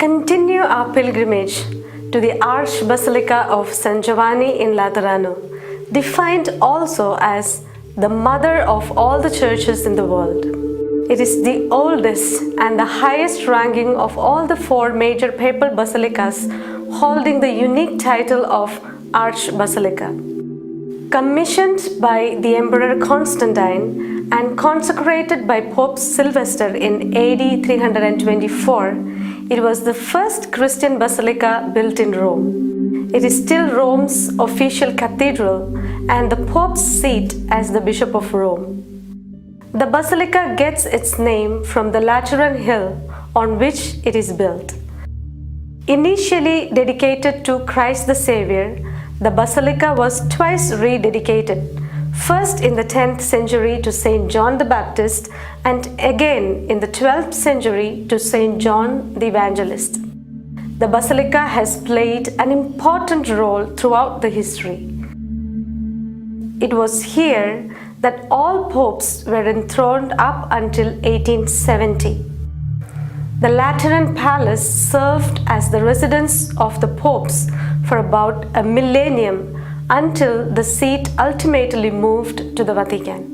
continue our pilgrimage to the Archbasilica of San Giovanni in Laterano, defined also as the mother of all the churches in the world. It is the oldest and the highest ranking of all the four major papal basilicas, holding the unique title of Archbasilica. Commissioned by the Emperor Constantine and consecrated by Pope Sylvester in AD 324, it was the first Christian basilica built in Rome. It is still Rome's official cathedral and the Pope's seat as the Bishop of Rome. The basilica gets its name from the Lateran hill on which it is built. Initially dedicated to Christ the Savior, the basilica was twice rededicated, first in the 10th century to Saint John the Baptist and again in the 12th century to Saint John the Evangelist. The basilica has played an important role throughout the history. It was here that all popes were enthroned up until 1870. The Lateran Palace served as the residence of the popes for about a millennium until the seat ultimately moved to the Vatican.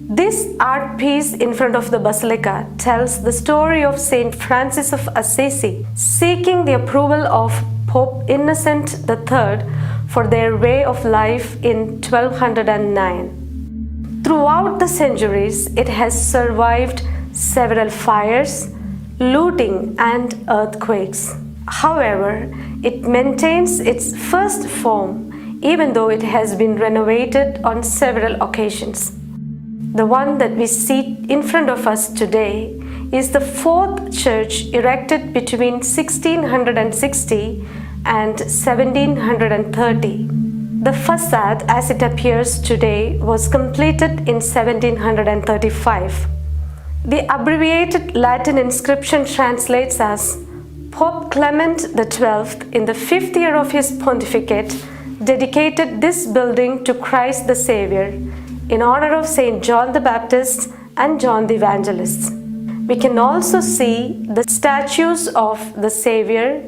This art piece in front of the basilica tells the story of Saint Francis of Assisi seeking the approval of Pope Innocent III for their way of life in 1209. Throughout the centuries, it has survived several fires, looting, and earthquakes. However, it maintains its first form even though it has been renovated on several occasions. The one that we see in front of us today is the fourth church erected between 1660 and 1730. The facade as it appears today was completed in 1735. The abbreviated Latin inscription translates as Pope Clement XII, in the 5th year of his pontificate, dedicated this building to Christ the Savior in honor of Saint John the Baptist and John the Evangelist. We can also see the statues of the Savior,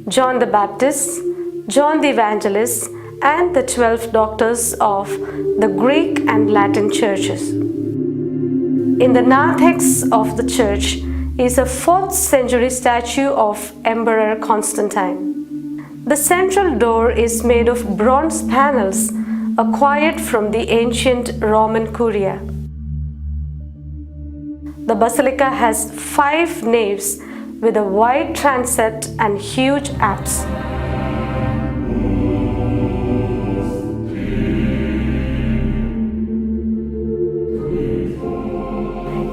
John the Baptist, John the Evangelist, and the 12 doctors of the Greek and Latin churches. In the narthex of the church is a 4th century statue of Emperor Constantine. The central door is made of bronze panels acquired from the ancient Roman Curia. The basilica has 5 naves with a wide transept and huge apse.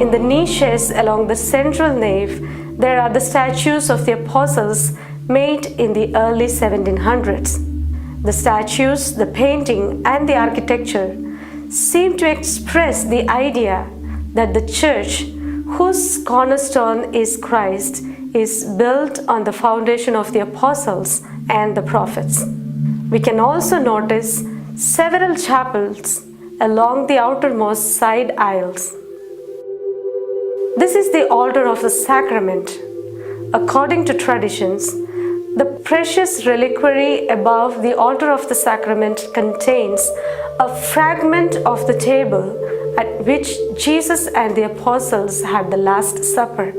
In the niches along the central nave, there are the statues of the apostles made in the early 1700s. The statues, the painting, and the architecture seem to express the idea that the church, whose cornerstone is Christ, is built on the foundation of the apostles and the prophets. We can also notice several chapels along the outermost side aisles. This is the altar of the sacrament. According to traditions, the precious reliquary above the altar of the sacrament contains a fragment of the table at which Jesus and the apostles had the Last Supper.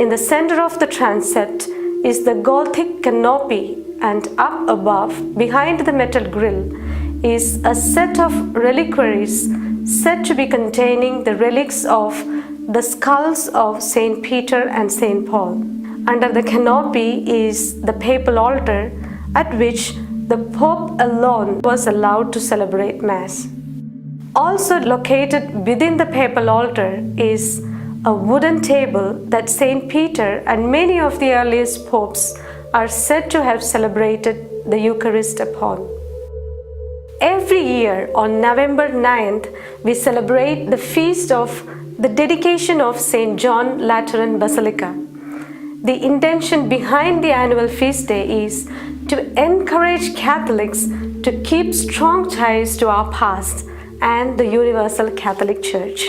In the center of the transept is the Gothic canopy, and up above, behind the metal grille, is a set of reliquaries said to be containing the relics of the skulls of Saint Peter and Saint Paul. Under the canopy is the papal altar at which the Pope alone was allowed to celebrate Mass. Also located within the papal altar is a wooden table that Saint Peter and many of the earliest popes are said to have celebrated the Eucharist upon. Every year on November 9th, we celebrate the feast of the dedication of Saint John Lateran Basilica. The intention behind the annual feast day is to encourage Catholics to keep strong ties to our past and the Universal Catholic Church.